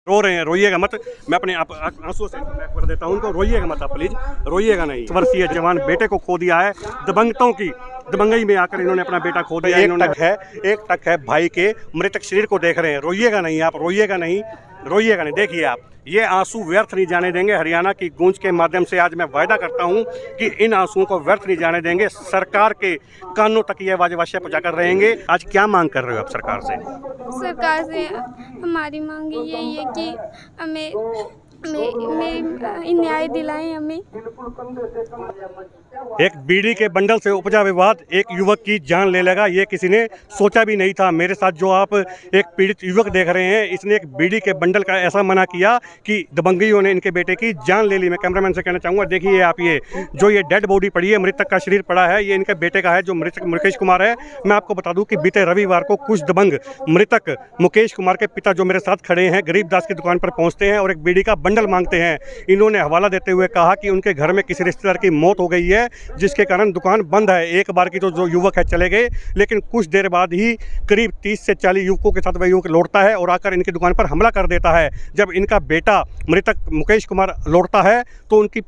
रो रहे हैं, रोइएगा मत। मैं अपने आप आंसू से कर देता हूँ उनको, रोइएगा मत आप प्लीज, रोइएगा नहीं। वर्षीय जवान बेटे को खो दिया है, दबंगतों की दबंगई में आकर इन्होंने अपना बेटा खो दिया। एक टक है भाई के मृतक शरीर को देख रहे हैं, रोइएगा नहीं आप, रोइएगा नहीं, रोइएगा नहीं। देखिए आप, ये आंसू व्यर्थ नहीं जाने देंगे। हरियाणा की गूंज के माध्यम से आज मैं वायदा करता हूं कि इन आंसुओं को व्यर्थ नहीं जाने देंगे। सरकार के कानों तक ये आवाज अवश्य पहुंचाकर रहेंगे। आज क्या मांग कर रहे हो आप सरकार से? सरकार से हमारी मांग यही है कि हमें न्याय दिलाएं हमें। एक बीड़ी के बंडल से उपजा विवाद एक युवक की जान ले लेगा, ये किसी ने सोचा भी नहीं था। मेरे साथ जो आप एक पीड़ित युवक देख रहे हैं, इसने एक बीड़ी के बंडल का ऐसा मना किया कि दबंगियों ने इनके बेटे की जान ले ली। मैं कैमरामैन से कहना चाहूँगा, देखिए आप, ये जो ये डेड बॉडी पड़ी है, मृतक का शरीर पड़ा है, ये इनके बेटे का है जो मृतक मुकेश कुमार है। मैं आपको बता दूं कि बीते रविवार को कुछ दबंग मृतक मुकेश कुमार के पिता जो मेरे साथ खड़े हैं, गरीबदास की दुकान पर पहुँचते हैं और एक बीड़ी का बंडल मांगते हैं। इन्होंने हवाला देते हुए कहा कि उनके घर में किसी रिश्तेदार की मौत हो गई है, जिसके कारण दुकान बंद है। एक बार की तो जो युवक है चले गए, लेकिन कुछ देर बाद ही करीब 30 से 40 युवकों के साथ वह युवक लौटता है और आकर इनकी दुकान पर हमला कर देता है। जब इनका बेटा मृतक मुकेश कुमार लौटता है तो उनके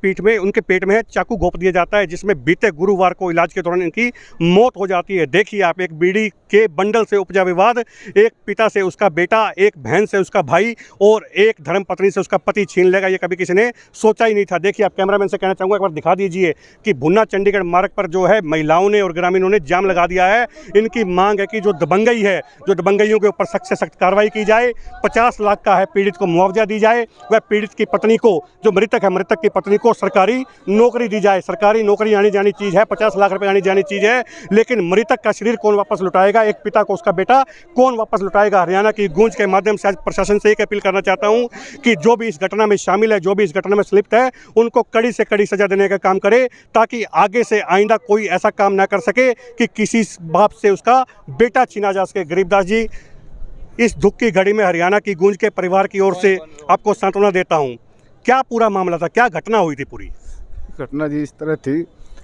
पेट में चाकू घोंप दिया जाता है, जिसमें बीते गुरुवार को इलाज के दौरान इनकी मौत हो जाती है। देखिए आप, एक बीड़ी के बंडल से उपजा विवाद, एक पिता से उसका बेटा, एक बहन से उसका भाई और एक धर्मपत्नी से उसका पति छीन लेगा, ये कभी किसी ने सोचा ही नहीं था। देखिए आप, कैमरामैन से कहना चाहूँगा, एक बार दिखा दीजिए कि भुन्ना चंडीगढ़ मार्ग पर जो है महिलाओं ने और ग्रामीणों ने जाम लगा दिया है। इनकी मांग है कि जो दबंगई है, जो दबंगइयों के ऊपर सख्त से सख्त कार्रवाई की जाए। 50 लाख का है पीड़ित को मुआवजा दी जाए। वह पीड़ित की पत्नी को, जो मृतक है, मृतक की पत्नी को सरकारी नौकरी दी जाए। सरकारी नौकरी आनी जानी चीज़ है, 50 लाख रुपये आनी जानी चीज़ है, लेकिन मृतक का शरीर कौन वापस लुटाएगा, एक पिता को उसका बेटा कौन वापस लुटाएगा? हरियाणा की गूंज के माध्यम से आज प्रशासन से एक अपील करना चाहता हूँ कि जो भी इस घटना में शामिल है, जो भी इस घटना में संलिप्त है, उनको कड़ी से कड़ी सजा देने का काम करे, ताकि आगे से आइंदा कोई ऐसा काम ना कर सके कि किसी बाप से उसका बेटा छीना जा सके। गरीबदास जी, इस दुख की घड़ी में हरियाणा की गूंज के परिवार की ओर से आपको सांत्वना देता हूं। क्या पूरा मामला था, क्या घटना हुई थी? पूरी घटना जी इस तरह थी।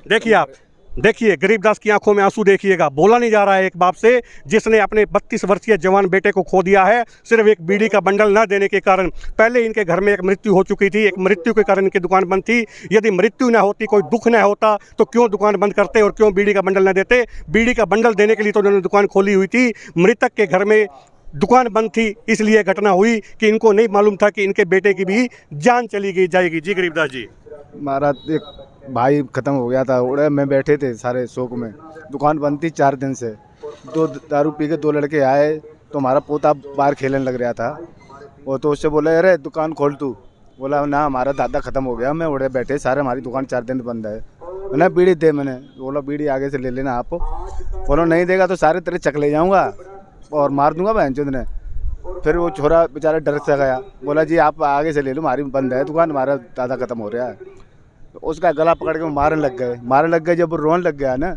देखिए आप, देखिए गरीबदास की आंखों में आंसू देखिएगा। बोला नहीं जा रहा है एक बाप से जिसने अपने 32 वर्षीय जवान बेटे को खो दिया है, सिर्फ एक बीड़ी का बंडल ना देने के कारण। पहले इनके घर में एक मृत्यु हो चुकी थी, एक मृत्यु के कारण इनकी दुकान बंद थी। यदि मृत्यु ना होती, कोई दुख ना होता, तो क्यों दुकान बंद करते और क्यों बीड़ी का बंडल ना देते? बीड़ी का बंडल देने के लिए तो उन्होंने दुकान खोली हुई थी। मृतक के घर में दुकान बंद थी, इसलिए घटना हुई कि इनको नहीं मालूम था कि इनके बेटे की भी जान चली जाएगी। जी गरीबदास जी, हमारा एक भाई ख़त्म हो गया था, उड़े में बैठे थे सारे शोक में। दुकान बंद थी 4 दिन से। 2 दारू पी के 2 लड़के आए तो हमारा पोता बाहर खेलने लग रहा था। वो तो उससे बोला, अरे दुकान खोल तू। बोला ना, हमारा दादा ख़त्म हो गया। मैं उड़े बैठे सारे, हमारी दुकान 4 दिन बंद है। मैंने बीड़ी दे, मैंने बोला बीड़ी आगे से ले लेना आप। बोलो नहीं देगा तो सारे तेरे चक ले जाऊँगा और मार दूंगा बहनचोद ने। फिर वो छोरा बेचारा डर से गया, बोला जी आप आगे से ले लो, हमारी बंद है दुकान, हमारा दादा ख़त्म हो रहा है। तो उसका गला पकड़ के मारने लग गए। जब वो रोने लग गया ना,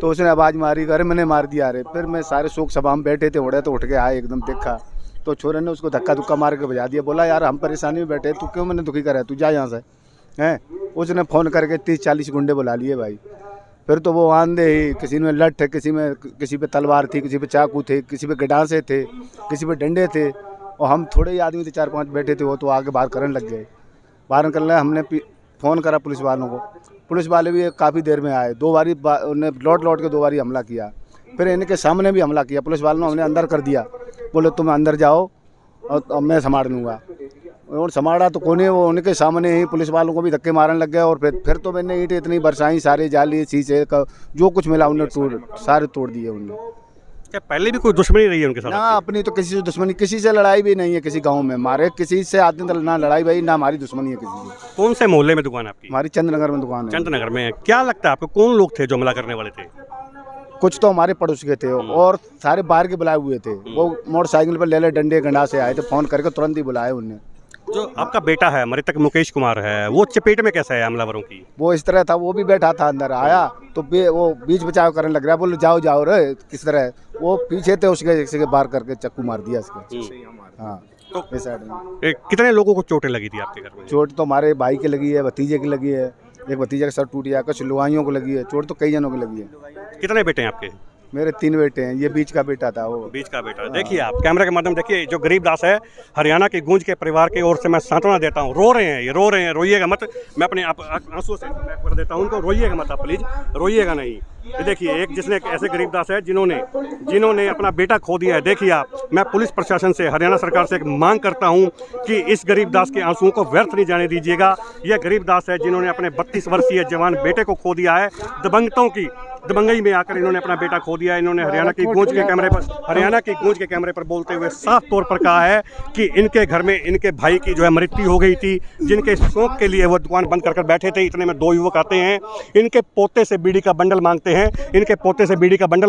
तो उसने आवाज़ मारी, अरे मैंने मार दिया। अरे फिर मैं सारे शोक सभा में बैठे थे, उड़े तो उठ के आए, एकदम देखा तो छोरे ने उसको धक्का धुक्का मार के बजा दिया। बोला यार हम परेशानी में बैठे, तू क्यों मैंने दुखी करा, तू जा यहाँ से हैं। उसने फ़ोन करके 30-40 गुंडे बुला लिए भाई। फिर तो वो आंधे ही, किसी में लठ है, किसी पे तलवार थी, किसी पे चाकू थे, किसी पे गडासे थे, किसी पे डंडे थे। और हम थोड़े ही आदमी थे, 4-5 बैठे थे, वो तो आगे बाहर करने लग गए। बाहर निकलने हमने फ़ोन करा पुलिस वालों को। पुलिस वाले भी काफ़ी देर में आए। 2 बारी उन्हें लौट के 2 बारी हमला किया। फिर इनके सामने भी हमला किया। पुलिस वालों ने हमने अंदर कर दिया, बोले तुम अंदर जाओ और मैं संभाल लूँगा। और संभाला तो कोने, वो उनके सामने ही पुलिस वालों को भी धक्के मारने लग गए। और फिर तो मैंने ईंटें इतनी बरसाई, सारे जाली शीशे का जो कुछ मिला उन्हें सारे तोड़ दिए उन्होंने। क्या पहले भी कोई दुश्मनी रही है उनके साथ? ना, अपनी तो किसी से दुश्मनी, किसी से लड़ाई भी नहीं है। किसी गांव में हमारे किसी से आदमी तो ना लड़ाई भाई, ना हमारी दुश्मनी है किसी से। कौन से मोहल्ले में दुकान आपकी? हमारी चंद्रनगर में दुकान है। चंद्रनगर में। क्या लगता है आपको, कौन लोग थे जो हमला करने वाले थे? कुछ तो हमारे पड़ोस के थे और सारे बाहर के बुलाए हुए थे। वो मोटरसाइकिल पर ले डंडे गंडा से आए थे, फ़ोन करके तुरंत ही बुलाए उनने। जो आपका बेटा है मृतक मुकेश कुमार है, वो चपेट में कैसा है हमलावरों की? वो इस तरह था, वो भी बैठा था अंदर, आया तो वो बीच बचाव करने लग रहा, बोले जाओ जाओ रे, किस तरह वो पीछे थे, उसके बार करके चक्कू मार दिया इसके। हाँ, तो इस साइड में। कितने लोगों को चोटें लगी थी आपके घर में? चोट तो हमारे भाई के लगी है, भतीजे की लगी है, एक भतीजे का सर टूट गया, कुछ लुहाइयों को लगी है। चोट तो कई जनों की लगी है। कितने बेटे हैं आपके? मेरे 3 बेटे हैं, ये बीच का बेटा था वो। बीच का बेटा। देखिए आप कैमरे के माध्यम देखिए, जो गरीबदास है, हरियाणा की गूंज के परिवार की ओर से मैं सांत्वना देता हूँ। रो रहे हैं, ये रो रहे हैं, रोइएगा मत। मैं अपने आप आंसू से मैं कर देता हूँ उनको, रोइएगा मत आप प्लीज़, रोइएगा नहीं। ये देखिए एक जिसने ऐसे गरीबदास है जिन्होंने अपना बेटा खो दिया है। देखिए आप, मैं पुलिस प्रशासन से, हरियाणा सरकार से एक मांग करता हूं कि इस गरीबदास के आंसुओं को व्यर्थ नहीं जाने दीजिएगा। यह गरीबदास है जिन्होंने अपने 32 वर्षीय जवान बेटे को खो दिया है। दबंगई में आकर इन्होंने अपना बेटा खो दिया है। इन्होंने हरियाणा की गूंज के कैमरे पर बोलते हुए साफ तौर पर कहा है कि इनके घर में इनके भाई की जो है मृत्यु हो गई थी, जिनके शौक के लिए वो दुकान बंद कर बैठे थे। इतने में 2 युवक आते हैं, इनके पोते से बीड़ी का बंडल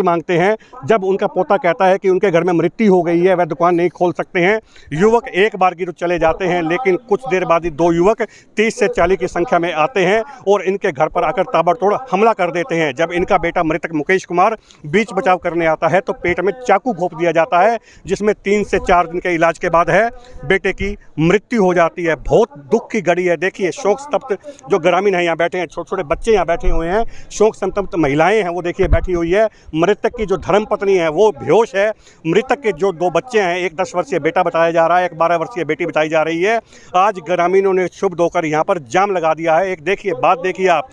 मांगते हैं। जब उनका पोता कहता है कि उनके घर में मृत्यु हो गई है, वह दुकान नहीं खोल सकते हैं, युवक एक बार की तो चले जाते हैं, लेकिन कुछ देर बाद ही 2 युवक 30 से 40 की संख्या में आते हैं और इनके घर पर आकर ताबड़तोड़ हमला कर देते हैं। जब इनका बेटा मृतक मुकेश कुमार बीच बचाव करने आता है तो पेट में चाकू घोंप दिया जाता है, जिसमें 3 से 4 दिन के इलाज के बाद है बेटे की मृत्यु हो जाती है। बहुत दुख की घड़ी है। देखिए शोक संतप्त जो ग्रामीण हैं यहाँ बैठे हैं, छोटे छोटे बच्चे यहाँ बैठे हुए हैं, शोक संतप्त महिलाएं हैं वो देखिए बैठी हुई है। मृतक की जो धर्मपत्नी है वो बेहोश है। मृतक के जो 2 बच्चे हैं, एक 10 वर्षीय बेटा बताया जा रहा है, एक 12 वर्षीय बेटी बताई जा रही है। आज ग्रामीणों ने क्षुब्ध होकर यहाँ पर जाम लगा दिया है। एक देखिए बात देखिए आप,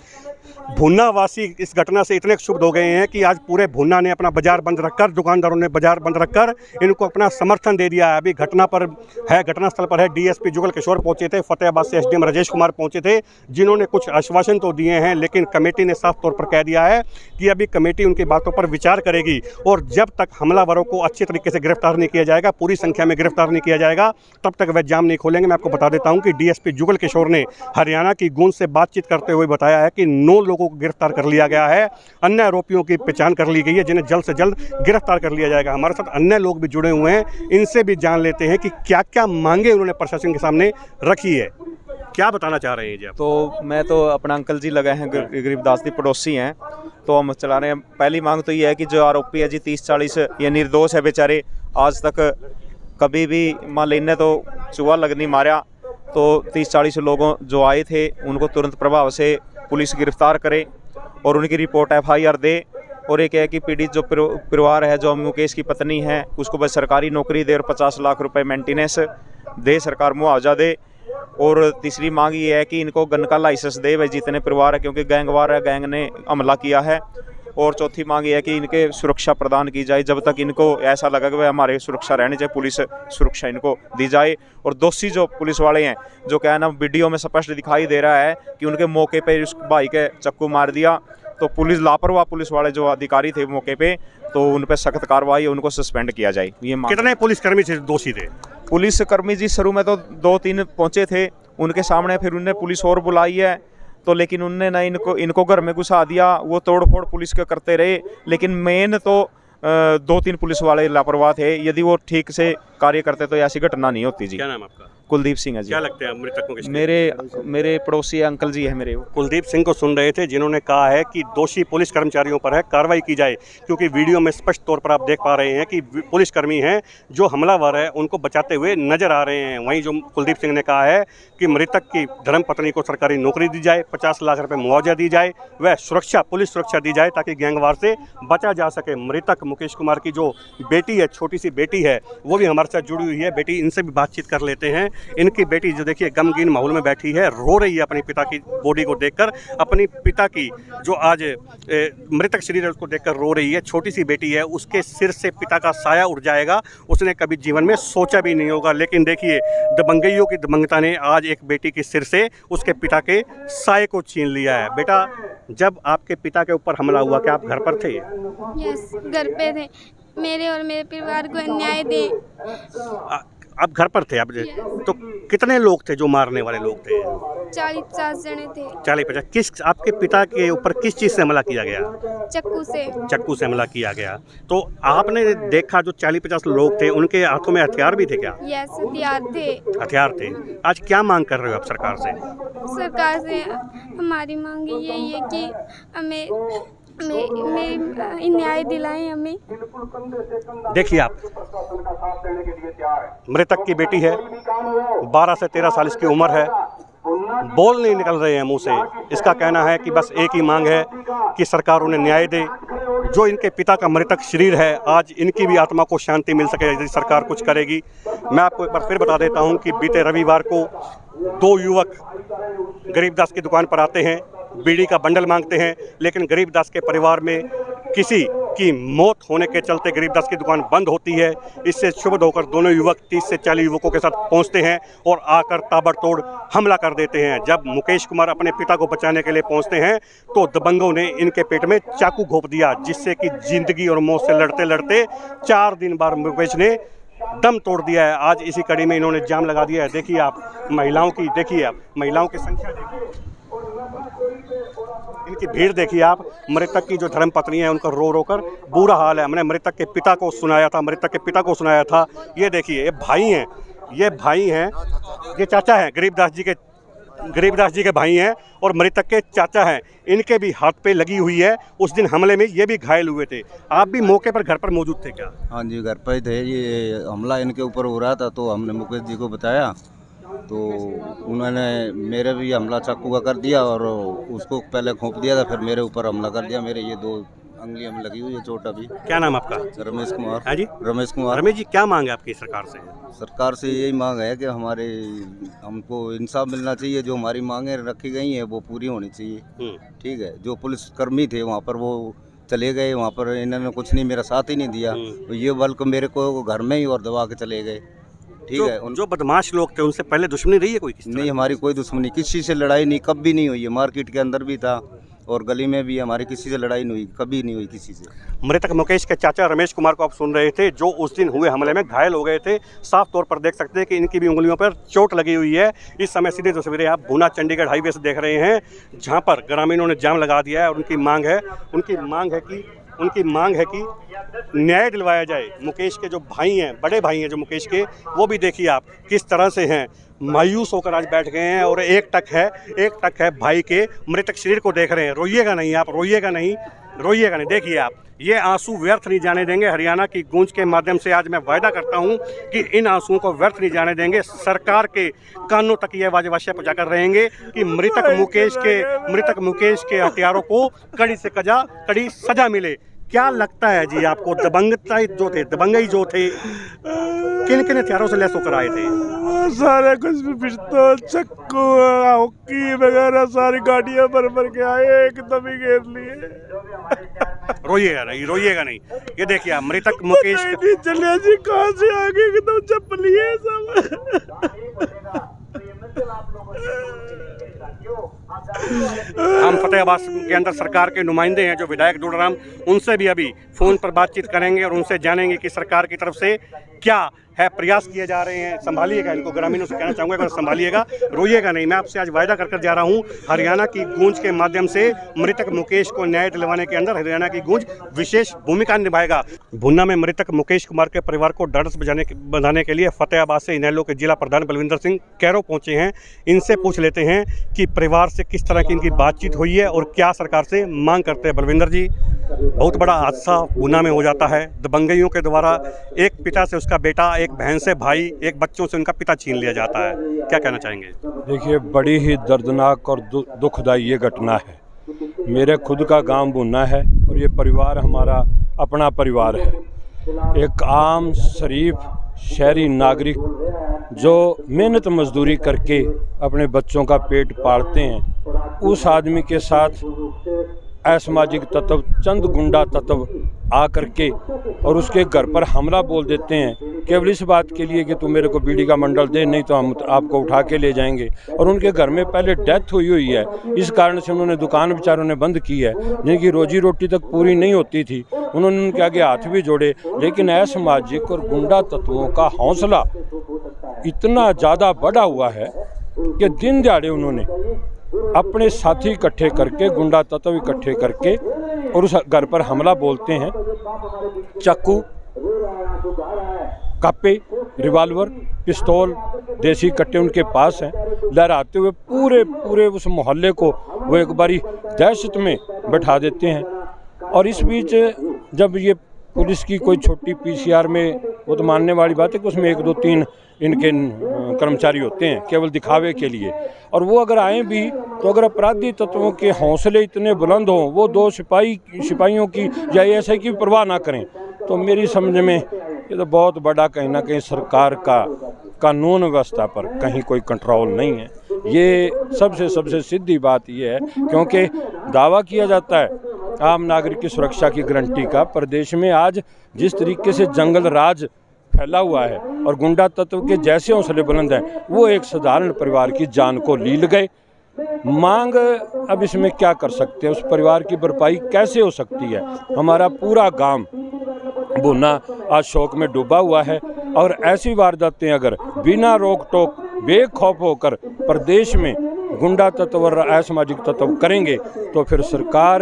भुन्ना वासी इस घटना से इतने क्षुब्ध हो गए हैं कि आज पूरे भुन्ना ने अपना बाजार बंद रखकर, दुकानदारों ने बाजार बंद रखकर इनको अपना समर्थन दे दिया है। अभी घटनास्थल पर है डीएसपी जुगल किशोर पहुंचे थे, फतेहाबाद से एसडीएम राजेश कुमार पहुंचे थे, जिन्होंने कुछ आश्वासन तो दिए हैं, लेकिन कमेटी ने साफ तौर पर कह दिया है कि अभी कमेटी उनकी बातों पर विचार करेगी और जब तक हमलावरों को अच्छे तरीके से गिरफ्तार नहीं किया जाएगा, पूरी संख्या में गिरफ्तार नहीं किया जाएगा, तब तक वह जाम नहीं खोलेंगे। मैं आपको बता देता हूँ कि डीएसपी जुगल किशोर ने हरियाणा की गूंज से बातचीत करते हुए बताया है कि 9 लोगों को गिरफ्तार कर लिया गया है, अन्य आरोपियों की पहचान कर ली गई है, जिन्हें जल्द से जल्द गिरफ्तार कर लिया जाएगा। हमारे साथ अन्य लोग भी जुड़े हुए हैं, इनसे भी जान लेते हैं कि क्या क्या मांगे उन्होंने प्रशासन के सामने रखी है। क्या बताना चाह रहे हैं जी आप? तो मैं तो अपना अंकल जी लगे हैं, गरीबदास जी पड़ोसी हैं, तो हम चला रहे हैं। पहली मांग तो ये है कि जो आरोपी है जी 30-40 ये निर्दोष है बेचारे, आज तक कभी भी मान लेने तो चूहा लगनी मारा, तो 30-40 लोगों जो आए थे उनको तुरंत प्रभाव से पुलिस गिरफ्तार करे और उनकी रिपोर्ट FIR दे। और एक है कि पीड़ित जो परिवार है, जो मुकेश की पत्नी है, उसको बस सरकारी नौकरी दे और 50 लाख रुपए मेंटेनेंस दे, सरकार मुआवजा दे। और तीसरी मांग ये है कि इनको गन का लाइसेंस दे भाई जितने परिवार है, क्योंकि गैंगवार है, गैंग ने हमला किया है। और चौथी मांग ये है कि इनके सुरक्षा प्रदान की जाए, जब तक इनको ऐसा लगा कि भाई हमारे सुरक्षा रहनी चाहिए, पुलिस सुरक्षा इनको दी जाए। और दोषी जो पुलिस वाले हैं, जो क्या है ना वीडियो में स्पष्ट दिखाई दे रहा है कि उनके मौके पे उस भाई के चक्कू मार दिया, तो पुलिस लापरवाह पुलिस वाले जो अधिकारी थे मौके पे, तो उन पर सख्त कार्रवाई, उनको सस्पेंड किया जाए। ये कितने पुलिसकर्मी दोषी थे? पुलिसकर्मी जी शुरू में तो 2-3 पहुंचे थे, उनके सामने फिर उनने पुलिस और बुलाई है, तो लेकिन उनने ना इनको घर में घुसा दिया, वो तोड़फोड़ पुलिस के करते रहे। लेकिन मेन तो 2-3 पुलिस वाले लापरवाह थे, यदि वो ठीक से कार्य करते तो ऐसी घटना नहीं होती जी। क्या नाम आपका? कुलदीप सिंह है जी। क्या लगते हैं मृतकों के? मेरे पड़ोसी अंकल जी है मेरे। कुलदीप सिंह को सुन रहे थे, जिन्होंने कहा है कि दोषी पुलिस कर्मचारियों पर है कार्रवाई की जाए, क्योंकि वीडियो में स्पष्ट तौर पर आप देख पा रहे हैं कि पुलिसकर्मी हैं जो हमलावर है उनको बचाते हुए नजर आ रहे हैं। वहीं जो कुलदीप सिंह ने कहा है कि मृतक की धर्मपत्नी को सरकारी नौकरी दी जाए, 50 लाख रुपये मुआवजा दी जाए, वह पुलिस सुरक्षा दी जाए ताकि गैंगवार से बचा जा सके। मृतक मुकेश कुमार की जो बेटी है, छोटी सी बेटी है, वो भी हमारे साथ जुड़ी हुई है। बेटी, इनसे भी बातचीत कर लेते हैं। इनकी बेटी जो देखिए गमगीन माहौल में बैठी है, रो रही है अपने पिता की बॉडी को देखकर, अपनी पिता की जो आज मृतक शरीर है उसको देखकर रो रही है। छोटी सी बेटी है, उसके सिर से पिता का साया उड़ जाएगा, उसने कभी जीवन में सोचा भी नहीं होगा। लेकिन देखिए दबंगइयों की दबंगता ने आज एक बेटी के सिर से उसके पिता के साये को छीन लिया है। बेटा, जब आपके पिता के ऊपर हमला हुआ, क्या आप घर पर थे? यस, घर पे थे। मेरे और मेरे परिवार को अन्याय दे। आप घर पर थे? आप तो कितने लोग थे जो मारने वाले लोग थे? 40-50 जने थे। 40-50। किस आपके पिता के ऊपर किस चीज़ से हमला किया गया? चक्कू से हमला किया गया। तो आपने देखा जो 40-50 लोग थे, उनके हाथों में हथियार भी थे क्या? यस, हथियार थे। आज क्या मांग कर रहे हो आप सरकार से? सरकार से हमारी मांग यही है कि हमें न्याय दिलाएं हमें। देखिए आप, मृतक की बेटी है, 12 से 13 साल इसकी उम्र है, बोल नहीं निकल रहे हैं मुंह से। इसका कहना है कि बस एक ही मांग है कि सरकार उन्हें न्याय दे, जो इनके पिता का मृतक शरीर है, आज इनकी भी आत्मा को शांति मिल सके यदि सरकार कुछ करेगी। मैं आपको एक बार फिर बता देता हूं कि बीते रविवार को 2 युवक गरीबदास की दुकान पर आते हैं, बीड़ी का बंडल मांगते हैं, लेकिन गरीबदास के परिवार में किसी की मौत होने के चलते गरीबदास की दुकान बंद होती है। इससे क्षुब्ध होकर दोनों युवक 30 से 40 युवकों के साथ पहुंचते हैं और आकर ताबड़तोड़ हमला कर देते हैं। जब मुकेश कुमार अपने पिता को बचाने के लिए पहुंचते हैं तो दबंगों ने इनके पेट में चाकू घोंप दिया, जिससे कि जिंदगी और मौत से लड़ते लड़ते 4 दिन बाद मुकेश ने दम तोड़ दिया है। आज इसी कड़ी में इन्होंने जाम लगा दिया है। देखिए आप महिलाओं की, देखिए आप महिलाओं की संख्या देखिए, इनकी भीड़ देखिए आप। मृतक की जो धर्मपत्नी है उनका रो रो कर बुरा हाल है। हमने मृतक के पिता को सुनाया था, ये देखिए ये भाई हैं, ये चाचा हैं, गरीबदास जी के भाई हैं और मृतक के चाचा हैं। इनके भी हाथ पे लगी हुई है। उस दिन हमले में ये भी घायल हुए थे। आप भी मौके पर घर पर मौजूद थे क्या? हाँ जी, घर पर ही थे। ये हमला इनके ऊपर हो रहा था तो हमने मुकेश जी को बताया तो उन्होंने मेरे भी हमला चाकू का कर दिया और उसको पहले घोंप दिया था, फिर मेरे ऊपर हमला कर दिया। मेरे ये 2 अंगलियों में लगी हुई है चोट अभी। क्या नाम आपका? रमेश कुमार। हाँ जी, रमेश कुमार। रमेश जी, क्या मांग है आपकी सरकार से? सरकार से यही मांग है कि हमको इंसाफ मिलना चाहिए। जो हमारी मांगें रखी गई हैं वो पूरी होनी चाहिए। ठीक है, जो पुलिसकर्मी थे वहाँ पर वो चले गए, वहाँ पर इन्होंने कुछ नहीं, मेरा साथ ही नहीं दिया। ये बल्कि मेरे को घर में ही और दबा के चले गए। ठीक है, जो बदमाश लोग थे उनसे पहले दुश्मनी रही है कोई? नहीं, हमारी कोई दुश्मनी, किसी से लड़ाई नहीं, कभी नहीं हुई है। मार्केट के अंदर भी था और गली में भी हमारी किसी से लड़ाई नहीं हुई, कभी नहीं हुई किसी से। मृतक मुकेश के चाचा रमेश कुमार को आप सुन रहे थे, जो उस दिन हुए हमले में घायल हो गए थे। साफ तौर पर देख सकते हैं कि इनकी भी उंगलियों पर चोट लगी हुई है। इस समय सीधी तस्वीरें आप भूना चंडीगढ़ हाईवे से देख रहे हैं, जहां पर ग्रामीणों ने जाम लगा दिया है और उनकी मांग है कि न्याय दिलवाया जाए। मुकेश के जो भाई हैं, बड़े भाई हैं जो मुकेश के, वो भी देखिए आप किस तरह से हैं, मायूस होकर आज बैठ गए हैं और एक टक है भाई के मृतक शरीर को देख रहे हैं। रोइएगा नहीं आप, रोइएगा नहीं। देखिए आप, ये आंसू व्यर्थ नहीं जाने देंगे। हरियाणा की गूंज के माध्यम से आज मैं वायदा करता हूं कि इन आंसुओं को व्यर्थ नहीं जाने देंगे। सरकार के कानों तक ये आवाज़ पहुंचाकर रहेंगे कि मृतक मुकेश के हत्यारों को कड़ी सजा मिले। क्या लगता है जी आपको, दबंगई जो थे किन किन हथियारों से लैस होकर आए थे? सारे कुछ भी, पिस्तौल, चक्कू, हॉकी वगैरह सारी गाड़ियां भर के आए, एकदम ही घेर लिए। रोइएगा नहीं। ये देखिए आप, मृतक मुकेश चलिए जी, कहाँ से आगे एकदम चप्पली है सब। हम फतेहाबाद के अंदर सरकार के नुमाइंदे हैं जो विधायक डोडाराम, उनसे भी अभी फ़ोन पर बातचीत करेंगे और उनसे जानेंगे कि सरकार की तरफ से क्या है प्रयास किए जा रहे हैं। संभालिएगा इनको, ग्रामीणों से कहना चाहूँगा कि संभालिएगा, रोइएगा नहीं। मैं आपसे आज वायदा कर जा रहा हूँ, हरियाणा की गूंज के माध्यम से मृतक मुकेश को न्याय दिलवाने के अंदर हरियाणा की गूंज विशेष भूमिका निभाएगा। भुन्ना में मृतक मुकेश कुमार के परिवार को ढांढस बंधाने के लिए फतेहाबाद से इनेलो के जिला प्रधान बलविंदर सिंह कैरो पहुँचे हैं। इनसे पूछ लेते हैं कि परिवार से किस तरह की इनकी बातचीत हुई है और क्या सरकार से मांग करते हैं। बलविंदर जी, बहुत बड़ा हादसा भुन्ना में हो जाता है। दबंगइयों के द्वारा एक पिता से उसका बेटा, एक बहन से भाई, एक बच्चों से उनका पिता छीन लिया जाता है। क्या कहना चाहेंगे? देखिए, बड़ी ही दर्दनाक और दुखदायी ये घटना है। मेरे खुद का गांव भुन्ना है और ये परिवार हमारा अपना परिवार है। एक आम शरीफ शहरी नागरिक जो मेहनत मजदूरी करके अपने बच्चों का पेट पालते हैं, उस आदमी के साथ असामाजिक तत्व, चंद गुंडा तत्व आकर के और उसके घर पर हमला बोल देते हैं, केवल इस बात के लिए कि तू मेरे को बीड़ी का मंडल दे, नहीं तो हम आपको उठा के ले जाएंगे। और उनके घर में पहले डेथ हुई है, इस कारण से उन्होंने दुकान बेचारों ने बंद की है, जिनकी रोजी रोटी तक पूरी नहीं होती थी। उन्होंने उनके आगे हाथ भी जोड़े, लेकिन असामाजिक और गुंडा तत्वों का हौसला इतना ज़्यादा बढ़ा हुआ है कि दिन दिहाड़े उन्होंने अपने साथी इकट्ठे करके, गुंडा तत्व इकट्ठे करके और उस घर पर हमला बोलते हैं। चाकू, कापे, रिवाल्वर, पिस्तौल, देसी कट्टे उनके पास हैं। लहराते हुए पूरे उस मोहल्ले को वो एक बारी दहशत में बैठा देते हैं। और इस बीच जब ये पुलिस की कोई छोटी पीसीआर में, वो तो मानने वाली बात है कि उसमें 1 2 3 इनके कर्मचारी होते हैं केवल दिखावे के लिए, और वो अगर आए भी तो अगर अपराधी तत्वों के हौसले इतने बुलंद हों, वो दो सिपाहियों की या एएसआई की परवाह ना करें, तो मेरी समझ में ये तो बहुत बड़ा कहीं ना कहीं सरकार का कानून व्यवस्था पर कहीं कोई कंट्रोल नहीं है। ये सबसे सीधी बात ये है, क्योंकि दावा किया जाता है आम नागरिक की सुरक्षा की गारंटी का। प्रदेश में आज जिस तरीके से जंगल राज फैला हुआ है और गुंडा तत्व के जैसे हौसले बुलंद हैं, वो एक साधारण परिवार की जान को लील गए। मांग अब इसमें क्या कर सकते हैं, उस परिवार की भरपाई कैसे हो सकती है? हमारा पूरा गांव भुना आज शोक में डूबा हुआ है, और ऐसी वारदातें अगर बिना रोक टोक बेखौफ होकर प्रदेश में गुंडा तत्व और असामाजिक तत्व करेंगे, तो फिर सरकार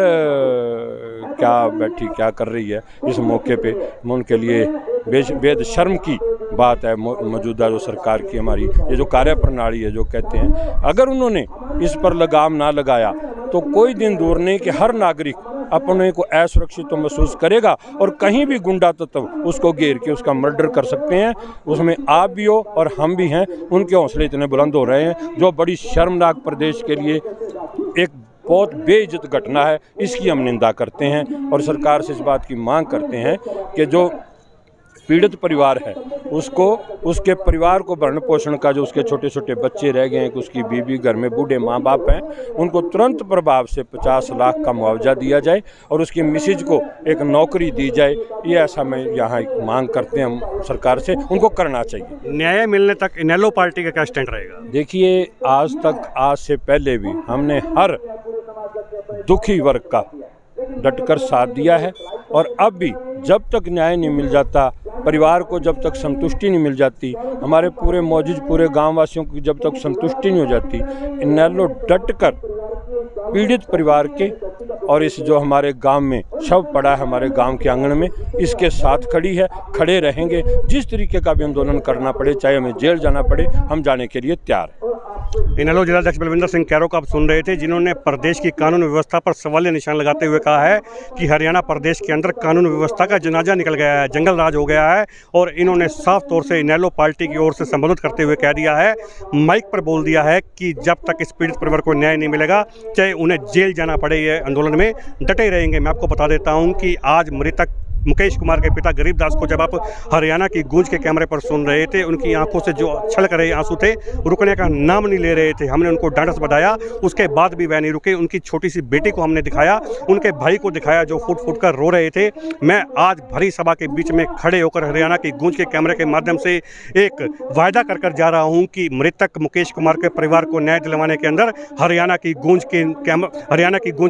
क्या कर रही है इस मौके पे, उनके लिए बेहद शर्म की बात है। मौजूदा जो सरकार की हमारी ये जो कार्यप्रणाली है, जो कहते हैं, अगर उन्होंने इस पर लगाम ना लगाया तो कोई दिन दूर नहीं कि हर नागरिक अपने को असुरक्षित तो महसूस करेगा, और कहीं भी गुंडा तत्व उसको घेर के उसका मर्डर कर सकते हैं। उसमें आप भी हो और हम भी हैं, उनके हौसले इतने बुलंद हो रहे हैं, जो बड़ी शर्मनाक प्रदेश के लिए एक बहुत बेइज्जत घटना है। इसकी हम निंदा करते हैं और सरकार से इस बात की मांग करते हैं कि जो पीड़ित परिवार है उसको, उसके परिवार को भरण पोषण का, जो उसके छोटे छोटे बच्चे रह गए हैं, उसकी बीवी, घर में बूढ़े माँ बाप हैं, उनको तुरंत प्रभाव से 50 लाख का मुआवजा दिया जाए और उसकी मिसेज को एक नौकरी दी जाए। ये ऐसा मैं यहाँ मांग करते हैं हम सरकार से, उनको करना चाहिए। न्याय मिलने तक इनेलो पार्टी का क्या स्टैंड रहेगा? देखिए, आज से पहले भी हमने हर दुखी वर्ग का डटकर साथ दिया है, और अब भी जब तक न्याय नहीं मिल जाता, परिवार को जब तक संतुष्टि नहीं मिल जाती, हमारे पूरे गांव वासियों की जब तक संतुष्टि नहीं हो जाती, इनेलो डटकर पीड़ित परिवार के और इस जो हमारे गांव में शव पड़ा है हमारे गांव के आंगन में, इसके साथ खड़े रहेंगे। जिस तरीके का भी आंदोलन करना पड़े, चाहे हमें जेल जाना पड़े, हम जाने के लिए तैयार हैं। इनेलो जिलाध्यक्ष बलविंदर सिंह कैरो को आप सुन रहे थे, जिन्होंने प्रदेश की कानून व्यवस्था पर सवालिया निशान लगाते हुए कहा है कि हरियाणा प्रदेश के अंदर कानून व्यवस्था का जनाजा निकल गया है, जंगल राज हो गया है। और इन्होंने साफ तौर से इनेलो पार्टी की ओर से संबोधित करते हुए कह दिया है, माइक पर बोल दिया है कि जब तक इस पीड़ित परिवार को न्याय नहीं मिलेगा, चाहे उन्हें जेल जाना पड़े, ये आंदोलन में डटे रहेंगे। मैं आपको बता देता हूँ कि आज मृतक मुकेश कुमार के पिता गरीबदास को जब आप हरियाणा की गूंज के कैमरे पर सुन रहे थे, उनकी आंखों से जो छलक रहे आंसू थे, रुकने का नाम नहीं ले रहे थे। हमने उनको ढांढस बधाया, उसके बाद भी वह नहीं रुके। उनकी छोटी सी बेटी को हमने दिखाया, उनके भाई को दिखाया, जो फुट फुट कर रो रहे थे। मैं आज भरी सभा के बीच में खड़े होकर हरियाणा की गूंज के कैमरे के माध्यम से एक वायदा कर जा रहा हूँ कि मृतक मुकेश कुमार के परिवार को न्याय दिलवाने के अंदर हरियाणा की गूंज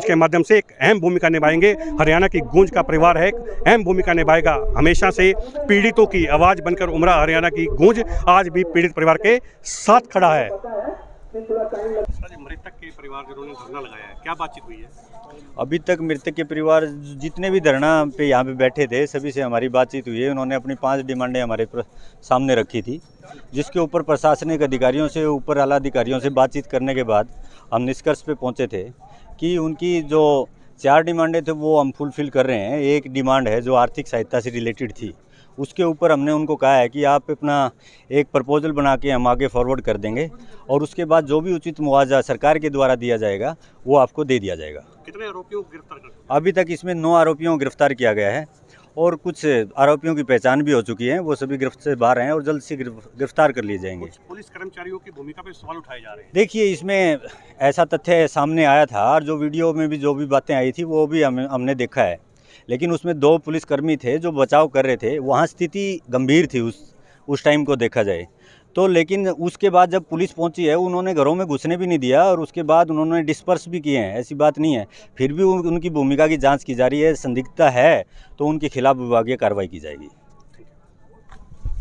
के माध्यम से एक अहम भूमिका निभाएंगे। हरियाणा की गूंज का परिवार है, एक अहम भूमिका निभाएगा। हमेशा से पीड़ितों की आवाज बनकर उमड़ा हरियाणा की गूंज आज भी पीड़ित परिवार के साथ खड़ा है। मृतक के परिवार जिन्होंने धरना लगाया है, क्या बातचीत हुई है? अभी तक मृतक के परिवार जितने भी धरना पे यहाँ पे बैठे थे, सभी से हमारी बातचीत हुई है। उन्होंने अपनी 5 डिमांडें हमारे सामने रखी थी, जिसके ऊपर प्रशासनिक अधिकारियों से, ऊपर आला अधिकारियों से बातचीत करने के बाद हम निष्कर्ष पे पहुँचे थे कि उनकी जो 4 डिमांडें थे वो हम फुलफिल कर रहे हैं। एक डिमांड है जो आर्थिक सहायता से रिलेटेड थी, उसके ऊपर हमने उनको कहा है कि आप अपना एक प्रपोजल बना के हम आगे फॉरवर्ड कर देंगे, और उसके बाद जो भी उचित मुआवजा सरकार के द्वारा दिया जाएगा वो आपको दे दिया जाएगा। कितने आरोपियों को गिरफ्तार कर? अभी तक इसमें 9 आरोपियों को गिरफ्तार किया गया है, और कुछ आरोपियों की पहचान भी हो चुकी है। वो सभी गिरफ्त से बाहर हैं और जल्द से गिरफ्तार कर लिए जाएंगे। पुलिस कर्मचारियों की भूमिका पे सवाल उठाए जा रहे हैं। देखिए, इसमें ऐसा तथ्य सामने आया था, और जो वीडियो में भी जो भी बातें आई थी वो भी हमने देखा है, लेकिन उसमें 2 पुलिसकर्मी थे जो बचाव कर रहे थे। वहाँ स्थिति गंभीर थी उस टाइम को देखा जाए तो, लेकिन उसके बाद जब पुलिस पहुंची है, उन्होंने घरों में घुसने भी नहीं दिया, और उसके बाद उन्होंने डिस्पर्स भी किए हैं। ऐसी बात नहीं है, फिर भी उनकी भूमिका की जांच की जा रही है। संदिग्धता है तो उनके खिलाफ विभागीय कार्रवाई की जाएगी।